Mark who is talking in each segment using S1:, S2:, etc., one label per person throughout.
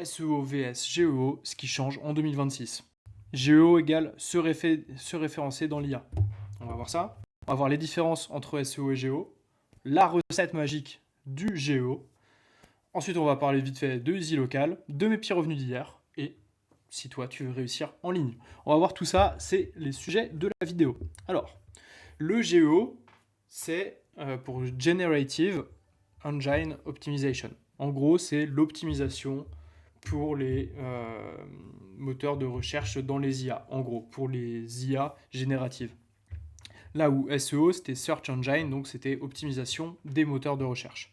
S1: SEO vs GEO, ce qui change en 2026. GEO égale se référencer dans l'IA. On va voir ça. On va voir les différences entre SEO et GEO, la recette magique du GEO. Ensuite, on va parler vite fait de Easy Local, de mes petits revenus d'hier, et si toi tu veux réussir en ligne. On va voir tout ça, c'est les sujets de la vidéo. Alors, le GEO, c'est pour Generative Engine Optimization. En gros, c'est l'optimisation pour les moteurs de recherche dans les IA. En gros, pour les IA génératives. Là où SEO, c'était Search Engine, donc c'était optimisation des moteurs de recherche.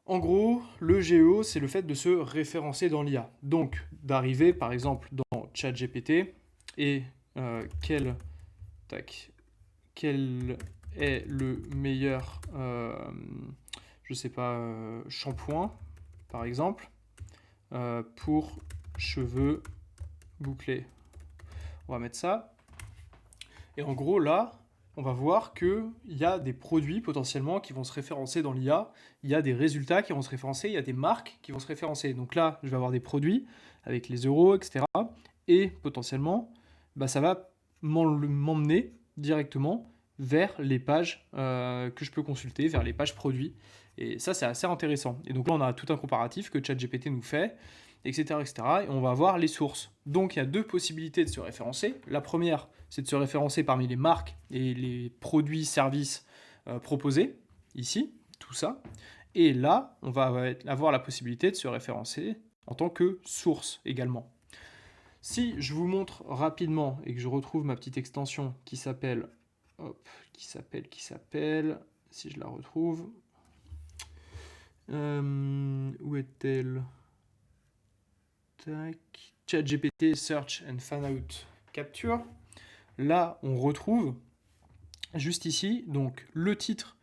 S1: En gros, le GEO, c'est le fait de se référencer dans l'IA. Donc, d'arriver, par exemple, dans ChatGPT et quel est le meilleur, je sais pas, shampoing, par exemple, pour cheveux bouclés. On va mettre ça. Et en gros, là, on va voir qu'il y a des produits potentiellement qui vont se référencer dans l'IA, il y a des résultats qui vont se référencer, il y a des marques qui vont se référencer. Donc là, je vais avoir des produits avec les euros, etc. Et potentiellement, bah, ça va m'emmener directement vers les pages que je peux consulter, vers les pages produits. Et ça, c'est assez intéressant. Et donc là, on a tout un comparatif que ChatGPT nous fait, etc., etc. Et on va voir les sources. Donc il y a deux possibilités de se référencer. La première, c'est de se référencer parmi les marques et les produits, services proposés, ici, tout ça. Et là, on va avoir la possibilité de se référencer en tant que source également. Si je vous montre rapidement et que je retrouve ma petite extension qui s'appelle, si je la retrouve, où est-elle? Tac, ChatGPT Search and Fanout Capture. Là, on retrouve juste ici donc le titre.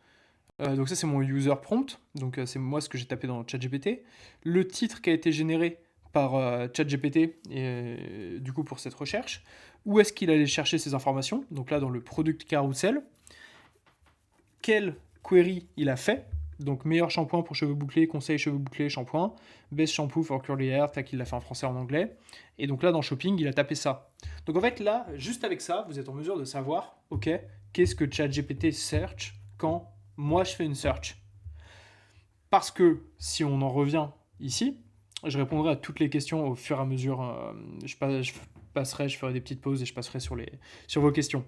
S1: Donc ça, c'est mon user prompt. Donc c'est moi ce que j'ai tapé dans ChatGPT. Le titre qui a été généré par ChatGPT et du coup pour cette recherche. Où est-ce qu'il allait chercher ces informations? Donc là, dans le product carousel. Quelle query il a fait? Donc meilleur shampoing pour cheveux bouclés, conseil cheveux bouclés, shampoing, best shampoo for curly hair, tac, il l'a fait en français, en anglais. Et donc là, dans shopping, il a tapé ça. Donc en fait, là, juste avec ça, vous êtes en mesure de savoir, ok, qu'est-ce que ChatGPT search quand moi je fais une search. Parce que si on en revient ici, je répondrai à toutes les questions au fur et à mesure. Je ferai des petites pauses et je passerai sur vos questions.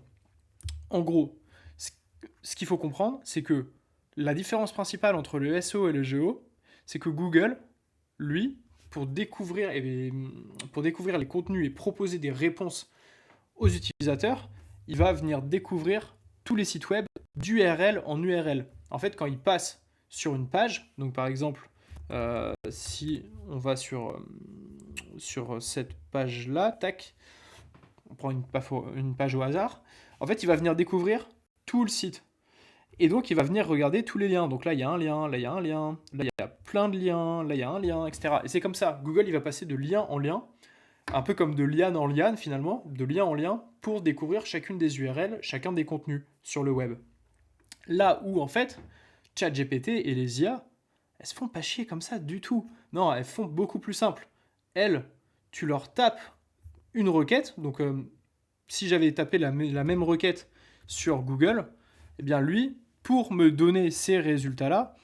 S1: En gros, ce qu'il faut comprendre, c'est que la différence principale entre le SEO et le GEO, c'est que Google, lui, pour découvrir les contenus et proposer des réponses aux utilisateurs, il va venir découvrir tous les sites web d'URL en URL. En fait, quand il passe sur une page, donc par exemple, si on va sur cette page-là, tac, on prend une page au hasard, en fait, il va venir découvrir tout le site. Et donc, il va venir regarder tous les liens. Donc là, il y a un lien, là, il y a un lien, là, il y a plein de liens, là, il y a un lien, etc. Et c'est comme ça. Google, il va passer de lien en lien, un peu comme de liane en liane, finalement, de lien en lien, pour découvrir chacune des URL, chacun des contenus sur le web. Là où, en fait, ChatGPT et les IA, elles se font pas chier comme ça du tout. Non, elles font beaucoup plus simple. Elles, tu leur tapes une requête. Donc, si j'avais tapé la même requête sur Google, eh bien lui, pour me donner ces résultats-là,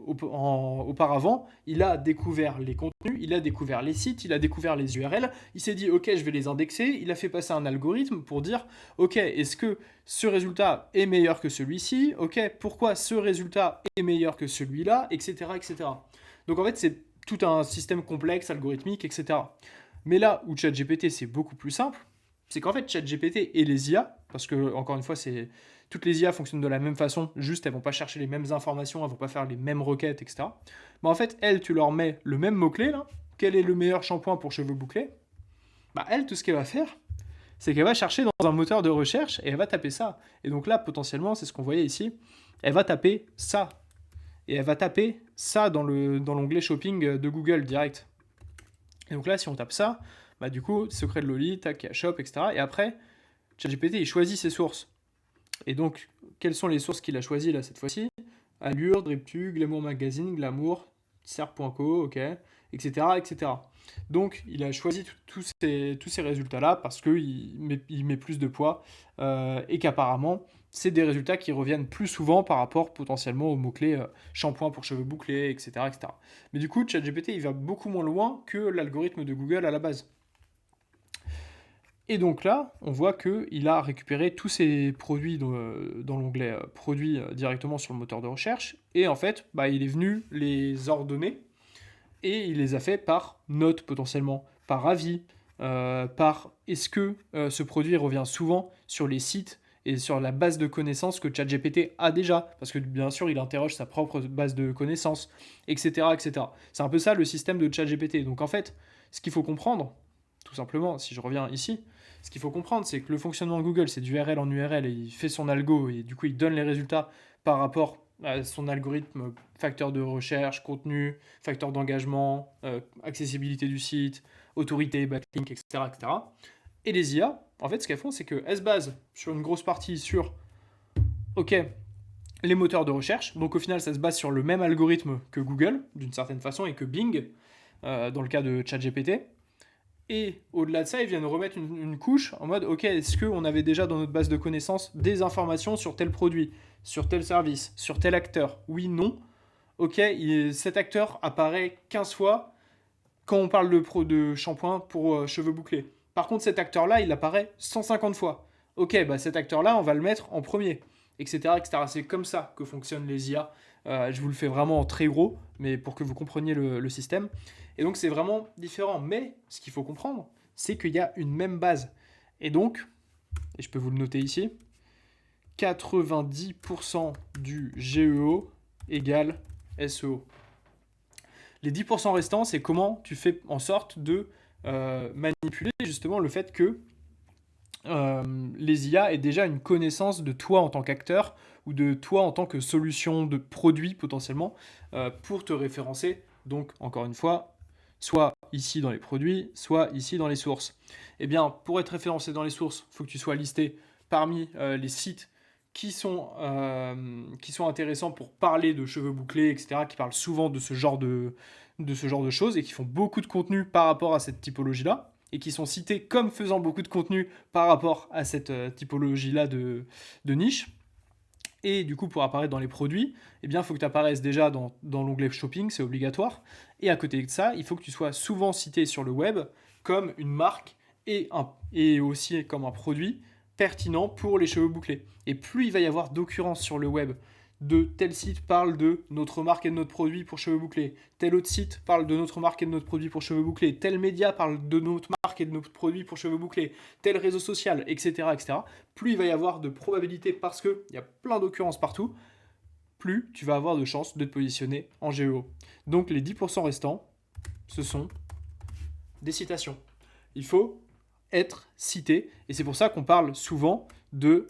S1: auparavant, il a découvert les contenus, il a découvert les sites, il a découvert les URL, il s'est dit, ok, je vais les indexer, il a fait passer un algorithme pour dire, ok, est-ce que ce résultat est meilleur que celui-ci? Ok, pourquoi ce résultat est meilleur que celui-là, etc., etc. Donc en fait, c'est tout un système complexe, algorithmique, etc. Mais là où ChatGPT, c'est beaucoup plus simple, c'est qu'en fait, ChatGPT et les IA, parce que, encore une fois, toutes les IA fonctionnent de la même façon, juste elles vont pas chercher les mêmes informations, elles vont pas faire les mêmes requêtes, etc. Mais en fait, elles, tu leur mets le même mot-clé, là, quel est le meilleur shampoing pour cheveux bouclés? Bah, elle, tout ce qu'elle va faire, c'est qu'elle va chercher dans un moteur de recherche et elle va taper ça. Et donc là, potentiellement, c'est ce qu'on voyait ici, elle va taper ça. Et elle va taper ça dans l'onglet shopping de Google direct. Et donc là, si on tape ça, bah du coup, secret de Loli, tac, shop, etc. Et après, ChatGPT, il choisit ses sources. Et donc, quelles sont les sources qu'il a choisies là cette fois-ci? Allure, DripTube, Glamour Magazine, Glamour, serp.co, ok, etc., etc. Donc, il a choisi tous ces résultats-là parce qu'il met plus de poids et qu'apparemment, c'est des résultats qui reviennent plus souvent par rapport potentiellement aux mots-clés shampoing pour cheveux bouclés, etc., etc. Mais du coup, ChatGPT, il va beaucoup moins loin que l'algorithme de Google à la base. Et donc là, on voit qu'il a récupéré tous ces produits dans l'onglet produits directement sur le moteur de recherche. Et en fait, il est venu les ordonner et il les a fait par note potentiellement, par avis, par est-ce que ce produit revient souvent sur les sites et sur la base de connaissances que ChatGPT a déjà, parce que bien sûr il interroge sa propre base de connaissances, etc., etc. C'est un peu ça le système de ChatGPT. Donc en fait, ce qu'il faut comprendre, tout simplement, si je reviens ici, ce qu'il faut comprendre, c'est que le fonctionnement de Google, c'est d'URL en URL, et il fait son algo, et du coup il donne les résultats par rapport à son algorithme, facteur de recherche, contenu, facteur d'engagement, accessibilité du site, autorité, backlink, etc., etc. Et les IA, en fait, ce qu'elles font, c'est qu'elles se basent sur une grosse partie sur, ok, les moteurs de recherche. Donc au final, ça se base sur le même algorithme que Google, d'une certaine façon, et que Bing, dans le cas de ChatGPT. Et au-delà de ça, ils viennent remettre une couche en mode, ok, est-ce qu'on avait déjà dans notre base de connaissances des informations sur tel produit, sur tel service, sur tel acteur? Oui, non. Ok, cet acteur apparaît 15 fois quand on parle de shampoing pour cheveux bouclés. Par contre, cet acteur-là, il apparaît 150 fois. Ok, cet acteur-là, on va le mettre en premier, etc., etc. C'est comme ça que fonctionnent les IA. Je vous le fais vraiment en très gros, mais pour que vous compreniez le système. Et donc, c'est vraiment différent. Mais ce qu'il faut comprendre, c'est qu'il y a une même base. Et donc, et je peux vous le noter ici, 90% du GEO égale SEO. Les 10% restants, c'est comment tu fais en sorte de manipuler justement le fait que les IA aient déjà une connaissance de toi en tant qu'acteur ou de toi en tant que solution de produit potentiellement pour te référencer. Donc, encore une fois, soit ici dans les produits, soit ici dans les sources. Eh bien, pour être référencé dans les sources, il faut que tu sois listé parmi les sites qui sont intéressants pour parler de cheveux bouclés, etc., qui parlent souvent de ce genre de choses et qui font beaucoup de contenu par rapport à cette typologie-là et qui sont cités comme faisant beaucoup de contenu par rapport à cette typologie-là de niche. Et du coup, pour apparaître dans les produits, eh bien, il faut que tu apparaisses déjà dans l'onglet shopping, c'est obligatoire. Et à côté de ça, il faut que tu sois souvent cité sur le web comme une marque et aussi comme un produit pertinent pour les cheveux bouclés. Et plus il va y avoir d'occurrences sur le web de tel site parle de notre marque et de notre produit pour cheveux bouclés, tel autre site parle de notre marque et de notre produit pour cheveux bouclés, tel média parle de notre marque et de notre produit pour cheveux bouclés, tel réseau social, etc., etc., plus il va y avoir de probabilités parce qu'il y a plein d'occurrences partout, plus tu vas avoir de chances de te positionner en GEO. Donc les 10% restants, ce sont des citations. Il faut être cité, et c'est pour ça qu'on parle souvent de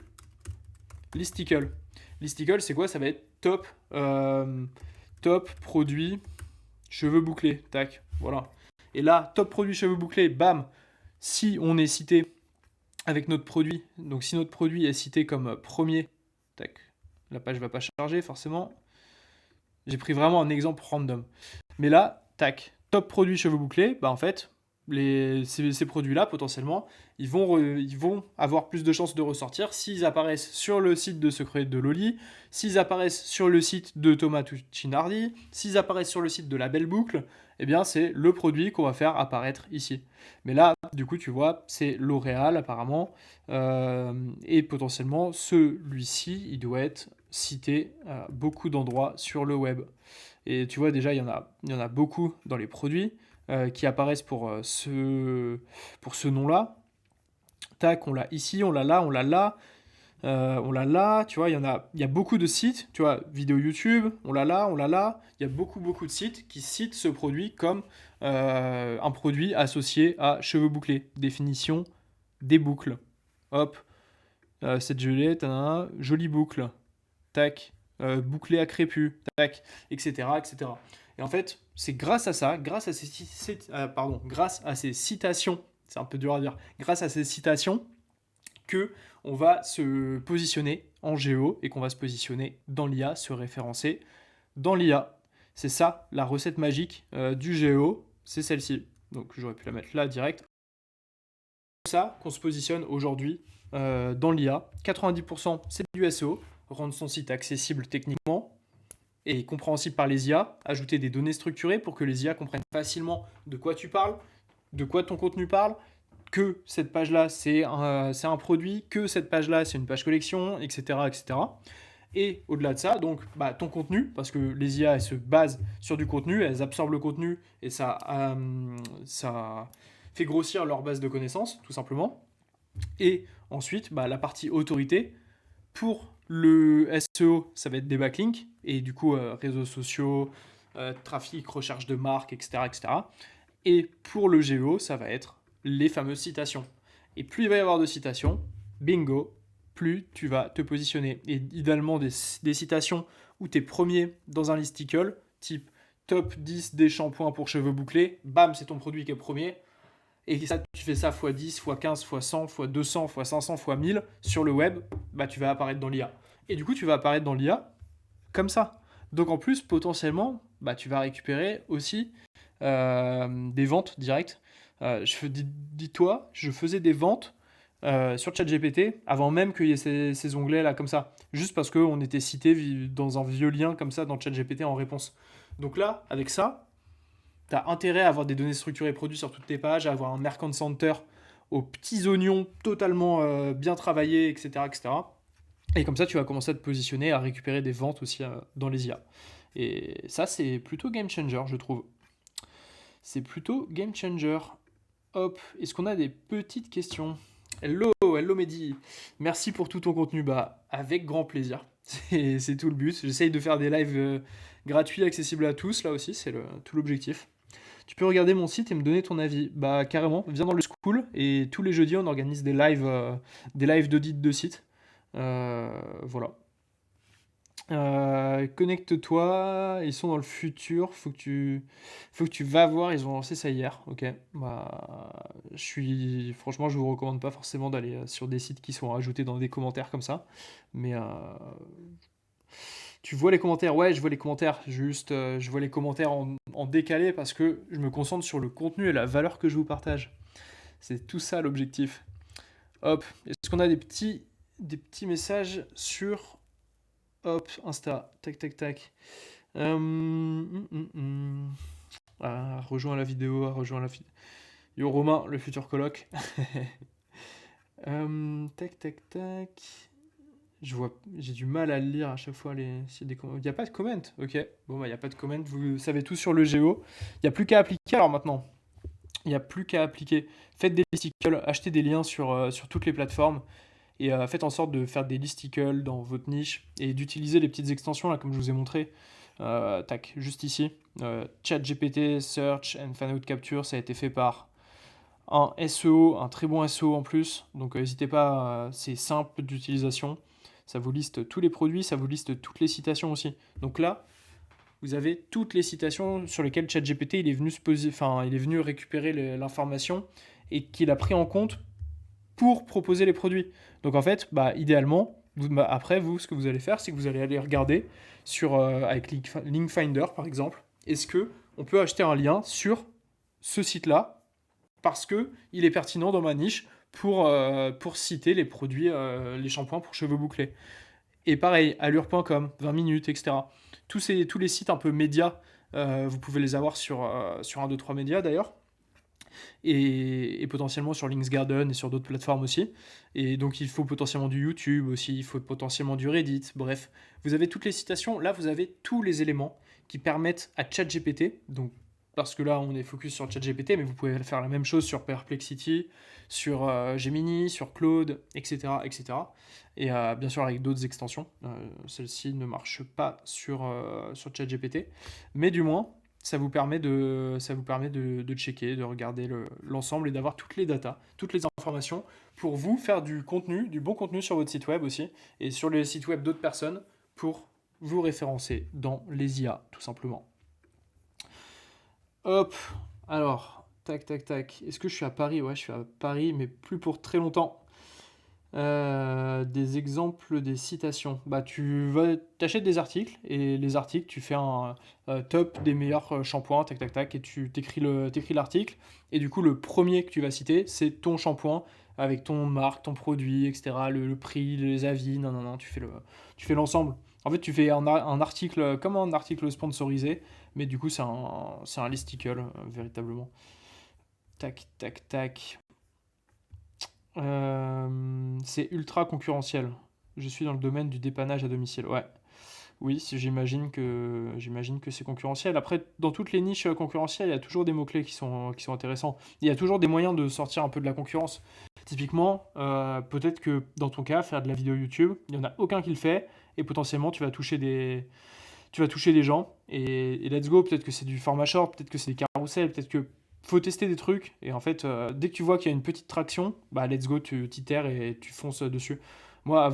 S1: listicle. Listicle, c'est quoi? Ça va être top produit cheveux bouclés. Tac, voilà. Et là, top produit cheveux bouclés, bam, si on est cité avec notre produit, donc si notre produit est cité comme premier, tac, la page va pas charger forcément. J'ai pris vraiment un exemple random. Mais là, tac, top produit cheveux bouclés, en fait, ces produits-là, potentiellement, ils vont avoir plus de chances de ressortir s'ils apparaissent sur le site de Secret de Loli, s'ils apparaissent sur le site de Thomas Tuccinardi, s'ils apparaissent sur le site de La Belle Boucle, eh bien, c'est le produit qu'on va faire apparaître ici. Mais là, du coup, tu vois, c'est L'Oréal, apparemment, et potentiellement, celui-ci, il doit être cité à beaucoup d'endroits sur le web. Et tu vois, déjà, il y en a beaucoup dans les produits qui apparaissent pour ce nom-là. Tac, on l'a ici, on l'a là, on l'a là, on l'a là. Tu vois, il y a beaucoup de sites. Tu vois, vidéo YouTube, on l'a là, on l'a là. Il y a beaucoup de sites qui citent ce produit comme un produit associé à cheveux bouclés. Définition des boucles. Hop, cette gelée, jolie boucle. Tac, bouclé à crépus, tac, etc., etc. Et en fait, c'est grâce à ça, grâce à ces citations, c'est un peu dur à dire, grâce à ces citations, que on va se positionner en géo et qu'on va se positionner dans l'IA, se référencer dans l'IA. C'est ça, la recette magique du GEO, c'est celle-ci. Donc j'aurais pu la mettre là direct. C'est ça qu'on se positionne aujourd'hui dans l'IA. 90% c'est du SEO, rendre son site accessible techniquement et compréhensible par les IA, ajouter des données structurées pour que les IA comprennent facilement de quoi tu parles, de quoi ton contenu parle, que cette page-là c'est un produit, que cette page-là c'est une page collection, etc. etc. Et au-delà de ça, donc ton contenu, parce que les IA elles se basent sur du contenu, elles absorbent le contenu et ça fait grossir leur base de connaissances, tout simplement. Et ensuite, la partie autorité, pour le SEO, ça va être des backlinks, et du coup, réseaux sociaux, trafic, recherche de marques, etc., etc. Et pour le GEO, ça va être les fameuses citations. Et plus il va y avoir de citations, bingo, plus tu vas te positionner. Et idéalement, des citations où tu es premier dans un listicle, type top 10 des shampoings pour cheveux bouclés, bam, c'est ton produit qui est premier. Et ça, tu fais ça x10, x15, x100, x200, x500, x1000 sur le web, tu vas apparaître dans l'IA. Et du coup, tu vas apparaître dans l'IA comme ça. Donc en plus, potentiellement, tu vas récupérer aussi des ventes directes. Dis-toi, je faisais des ventes sur ChatGPT avant même qu'il y ait ces onglets-là comme ça. Juste parce qu'on était cité dans un vieux lien comme ça dans ChatGPT en réponse. Donc là, avec ça, tu as intérêt à avoir des données structurées produites sur toutes tes pages, à avoir un Merchant Center aux petits oignons totalement bien travaillés, etc., etc. Et comme ça, tu vas commencer à te positionner, à récupérer des ventes aussi dans les IA. Et ça, c'est plutôt game changer, je trouve. C'est plutôt game changer. Hop, est-ce qu'on a des petites questions? Hello Mehdi. Merci pour tout ton contenu. Avec grand plaisir. C'est tout le but. J'essaye de faire des lives gratuits, accessibles à tous. Là aussi, c'est tout l'objectif. Tu peux regarder mon site et me donner ton avis. Carrément, viens dans le school et tous les jeudis on organise des lives d'audit de site. Voilà. Connecte-toi, ils sont dans le futur, faut que tu vas voir, ils ont lancé ça hier, ok. Franchement, je vous recommande pas forcément d'aller sur des sites qui sont rajoutés dans des commentaires comme ça, mais tu vois les commentaires, ouais, je vois les commentaires, juste, je vois les commentaires en décalé parce que je me concentre sur le contenu et la valeur que je vous partage. C'est tout ça l'objectif. Hop, est-ce qu'on a des petits messages sur, hop, Insta, tac, tac, tac. Rejoins la vidéo, Yo Romain, le futur coloc. Tac, tac, tac. J'ai du mal à lire à chaque fois s'il y a des commentaires. Il n'y a pas de comment, ok. Bon, il n'y a pas de comment, vous savez tout sur le Géo. Il n'y a plus qu'à appliquer alors maintenant. Il n'y a plus qu'à appliquer. Faites des listicles, achetez des liens sur toutes les plateformes et faites en sorte de faire des listicles dans votre niche et d'utiliser les petites extensions là comme je vous ai montré. Tac, juste ici. ChatGPT, Search and Fan Out Capture, ça a été fait par un SEO, un très bon SEO en plus. Donc n'hésitez pas, c'est simple d'utilisation. Ça vous liste tous les produits, ça vous liste toutes les citations aussi. Donc là, vous avez toutes les citations sur lesquelles ChatGPT il est venu récupérer l'information et qu'il a pris en compte pour proposer les produits. Donc en fait, idéalement, après vous, ce que vous allez faire, c'est que vous allez aller regarder avec Link Finder par exemple, est-ce que on peut acheter un lien sur ce site-là parce que il est pertinent dans ma niche pour citer les produits, les shampoings pour cheveux bouclés. Et pareil, allure.com, 20 minutes, etc. Tous les sites un peu médias, vous pouvez les avoir sur 1, 2, 3 médias d'ailleurs. Et potentiellement sur Linksgarden et sur d'autres plateformes aussi. Et donc il faut potentiellement du YouTube aussi, il faut potentiellement du Reddit. Bref, vous avez toutes les citations. Là, vous avez tous les éléments qui permettent à ChatGPT, donc parce que là on est focus sur ChatGPT, mais vous pouvez faire la même chose sur Perplexity, sur Gemini, sur Claude, etc. etc. Et bien sûr avec d'autres extensions. Celle-ci ne marche pas sur ChatGPT, mais du moins ça vous permet de checker, de regarder l'ensemble et d'avoir toutes les datas, toutes les informations pour vous faire du bon contenu sur votre site web aussi et sur les sites web d'autres personnes pour vous référencer dans les IA tout simplement. Hop, alors, tac, tac, tac. Est-ce que je suis à Paris? Ouais, je suis à Paris, mais plus pour très longtemps. Des exemples des citations. Bah, t'achètes des articles et les articles, tu fais un top des meilleurs shampoings, tac tac tac, et tu t'écris l'article. Et du coup, le premier que tu vas citer, c'est ton shampoing avec ton marque, ton produit, etc. Le prix, les avis, non, non, non, tu fais l'ensemble. En fait, tu fais un article comme un article sponsorisé, mais du coup, c'est un listicle, véritablement. Tac, tac, tac. C'est ultra concurrentiel. Je suis dans le domaine du dépannage à domicile. Ouais. Oui, j'imagine que c'est concurrentiel. Après, dans toutes les niches concurrentielles, il y a toujours des mots-clés qui sont intéressants. Il y a toujours des moyens de sortir un peu de la concurrence. Typiquement, peut-être que dans ton cas, faire de la vidéo YouTube, il n'y en a aucun qui le fait, et potentiellement tu vas toucher des gens, et let's go, peut-être que c'est du format short, peut-être que c'est des carousels, peut-être que faut tester des trucs, et en fait, dès que tu vois qu'il y a une petite traction, bah let's go, tu t'itères et tu fonces dessus. Moi,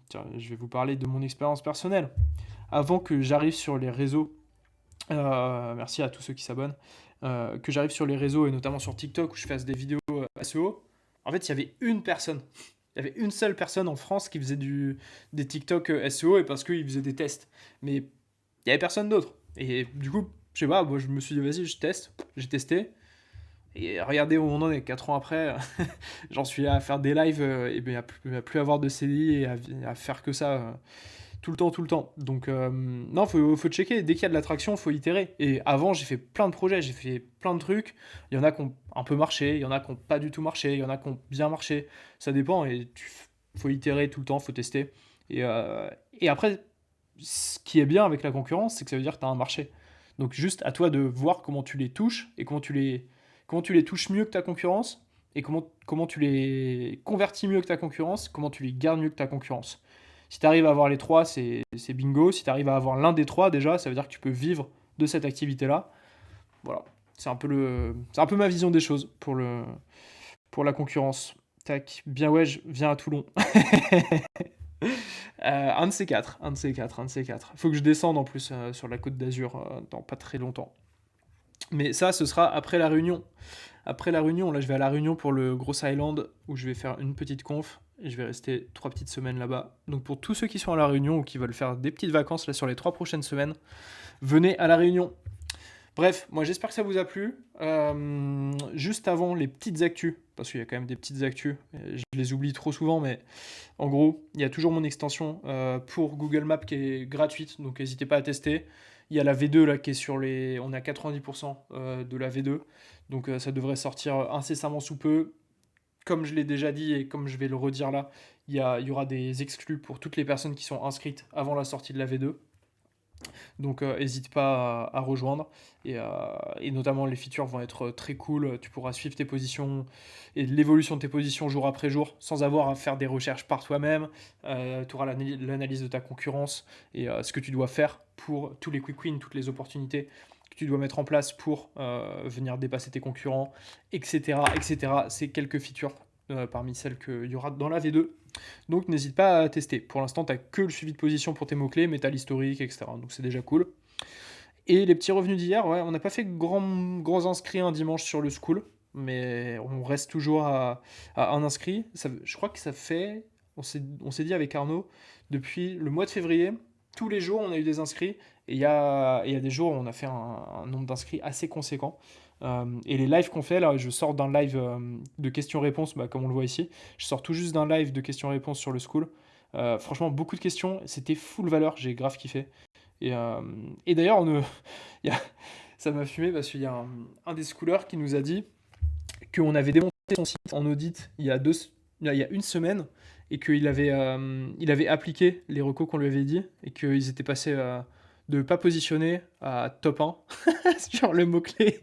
S1: tiens, je vais vous parler de mon expérience personnelle. Avant que j'arrive sur les réseaux, merci à tous ceux qui s'abonnent, que j'arrive sur les réseaux, et notamment sur TikTok, où je fasse des vidéos SEO, en fait, il y avait une personne. Il y avait une seule personne en France qui faisait des TikTok SEO, et parce qu'il faisait des tests. Mais il y avait personne d'autre. Et du coup, je sais pas, moi je me suis dit, vas-y, je teste. J'ai testé. Et regardez où on en est, 4 ans après, j'en suis à faire des lives, et bien à plus avoir de CDI et à faire que ça tout le temps, tout le temps. Donc, non, faut checker. Dès qu'il y a de l'attraction, faut itérer. Et avant, j'ai fait plein de projets, j'ai fait plein de trucs. Il y en a qui ont un peu marché, il y en a qui n'ont pas du tout marché, il y en a qui ont bien marché. Ça dépend, et faut itérer tout le temps, faut tester. Et après, ce qui est bien avec la concurrence, c'est que ça veut dire que tu as un marché. Donc, juste à toi de voir comment tu les touches et comment tu les touches mieux que ta concurrence, et comment tu les convertis mieux que ta concurrence, comment tu les gardes mieux que ta concurrence. Si tu arrives à avoir les trois, c'est bingo. Si tu arrives à avoir l'un des trois, déjà, ça veut dire que tu peux vivre de cette activité-là. Voilà. C'est un peu ma vision des choses pour la concurrence. Tac, bien ouais, viens à Toulon. Un de ces quatre, un de ces quatre, un de ces quatre. Faut que je descende en plus sur la côte d'Azur dans pas très longtemps. Mais ça, ce sera après la réunion. Après la réunion, là, je vais à la réunion pour le Gros Island où je vais faire une petite conf et je vais rester 3 petites semaines là-bas. Donc pour tous ceux qui sont à la réunion ou qui veulent faire des petites vacances là sur les 3 prochaines semaines, venez à la réunion. Bref, moi j'espère que ça vous a plu. Juste avant les petites actus, parce qu'il y a quand même des petites actus, je les oublie trop souvent, mais en gros, il y a toujours mon extension pour Google Maps qui est gratuite, donc n'hésitez pas à tester. Il y a la V2 là qui est sur les. On est à 90% de la V2, donc ça devrait sortir incessamment sous peu. Comme je l'ai déjà dit et comme je vais le redire là, il y aura des exclus pour toutes les personnes qui sont inscrites avant la sortie de la V2. Donc n'hésite pas à rejoindre. Et notamment les features vont être très cool. Tu pourras suivre tes positions et l'évolution de tes positions jour après jour sans avoir à faire des recherches par toi-même. Tu auras l'analyse de ta concurrence et ce que tu dois faire pour tous les quick wins, toutes les opportunités que tu dois mettre en place pour venir dépasser tes concurrents, etc. etc. C'est quelques features parmi celles qu'il y aura dans la V2. Donc n'hésite pas à tester. Pour l'instant, tu n'as que le suivi de position pour tes mots-clés, mais tu as l'historique, etc. Donc c'est déjà cool. Et les petits revenus d'hier, ouais, on n'a pas fait grands inscrits un dimanche sur le school, mais on reste toujours à un inscrit. Je crois que ça fait, on s'est dit avec Arnaud, depuis le mois de février, tous les jours on a eu des inscrits, et il y a des jours où on a fait un nombre d'inscrits assez conséquent. Et les lives qu'on fait, là, je sors d'un live de questions-réponses, bah, comme on le voit ici. Je sors tout juste d'un live de questions-réponses sur le school. Franchement, beaucoup de questions. C'était full valeur. J'ai grave kiffé. Et d'ailleurs, il y a- ça m'a fumé parce qu'il y a un des schoolers qui nous a dit qu'on avait démonté son site en audit il y a une semaine et il avait appliqué les recos qu'on lui avait dit et qu'ils étaient passés de pas positionner à top 1 sur le mot-clé.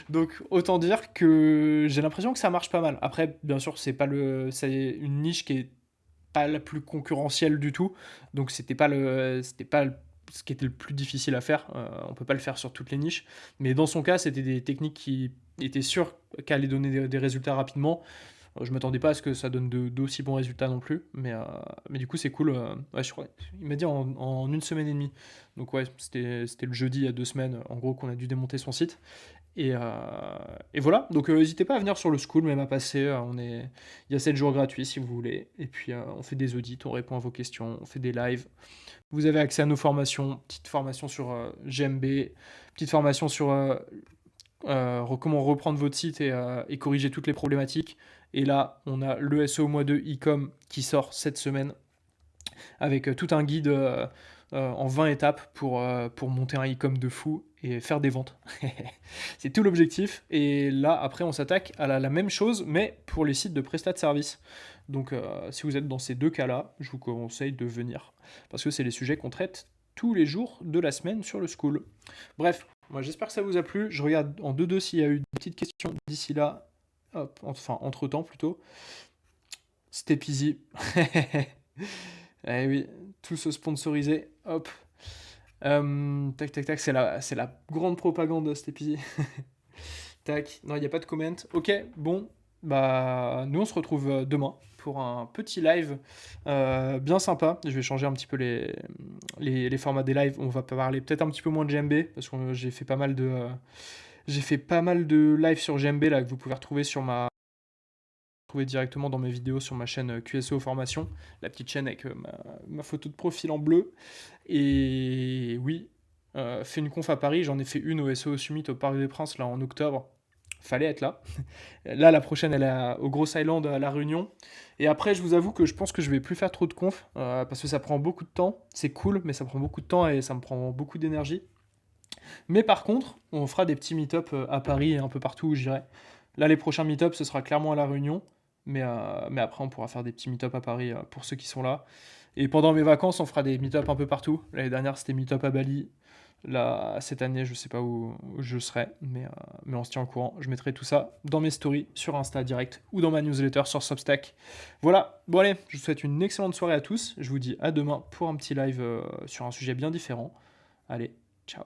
S1: Donc autant dire que j'ai l'impression que ça marche pas mal. Après, bien sûr, c'est une niche qui est pas la plus concurrentielle du tout. Donc c'était pas ce qui était le plus difficile à faire. On peut pas le faire sur toutes les niches. Mais dans son cas, c'était des techniques qui étaient sûres qu'elles allaient donner des résultats rapidement. Je m'attendais pas à ce que ça donne d'aussi bons résultats non plus, mais du coup c'est cool. Ouais, je crois, il m'a dit en une semaine et demie. Donc ouais, c'était le jeudi il y a 2 semaines, en gros, qu'on a dû démonter son site. Et, euh, et voilà, donc n'hésitez pas à venir sur le school, même à passer. Il y a 7 jours gratuits si vous voulez. Et puis on fait des audits, on répond à vos questions, on fait des lives. Vous avez accès à nos formations, petite formation sur GMB, petite formation sur comment reprendre votre site et corriger toutes les problématiques. Et là, on a le SEO mois 2 e-com qui sort cette semaine avec tout un guide en 20 étapes pour monter un e-com de fou et faire des ventes. C'est tout l'objectif. Et là, après, on s'attaque à la même chose, mais pour les sites de prestat de service. Donc, si vous êtes dans ces deux cas-là, je vous conseille de venir. Parce que c'est les sujets qu'on traite tous les jours de la semaine sur le school. Bref, moi j'espère que ça vous a plu. Je regarde en 2-2 s'il y a eu des petites questions d'ici là. Hop, enfin, entre-temps plutôt. C'était easy. Eh oui, tout se sponsorisé. Hop. Tac, tac, tac. C'est la grande propagande, cet épisode. Tac. Non, il n'y a pas de comment. Ok, bon. Bah, nous, on se retrouve demain pour un petit live bien sympa. Je vais changer un petit peu les formats des lives. On va parler peut-être un petit peu moins de GMB parce que j'ai fait pas mal de lives sur GMB là que vous pouvez retrouver directement dans mes vidéos sur ma chaîne QSO Formation, la petite chaîne avec ma photo de profil en bleu. Et oui, fait une conf à Paris, j'en ai fait une au SEO Summit au Parc des Princes là en octobre. Fallait être là. Là, la prochaine, elle est au Gros Island à La Réunion. Et après, je vous avoue que je pense que je vais plus faire trop de conf parce que ça prend beaucoup de temps. C'est cool, mais ça prend beaucoup de temps et ça me prend beaucoup d'énergie. Mais par contre, on fera des petits meet-up à Paris et un peu partout où j'irai. Là, les prochains meet-up, ce sera clairement à La Réunion. Mais après, on pourra faire des petits meet-up à Paris pour ceux qui sont là. Et pendant mes vacances, on fera des meet-up un peu partout. L'année dernière, c'était meet-up à Bali. Là, cette année, je sais pas où je serai, mais on se tient au courant. Je mettrai tout ça dans mes stories sur Insta direct ou dans ma newsletter sur Substack. Voilà, bon allez, je vous souhaite une excellente soirée à tous. Je vous dis à demain pour un petit live sur un sujet bien différent. Allez, ciao.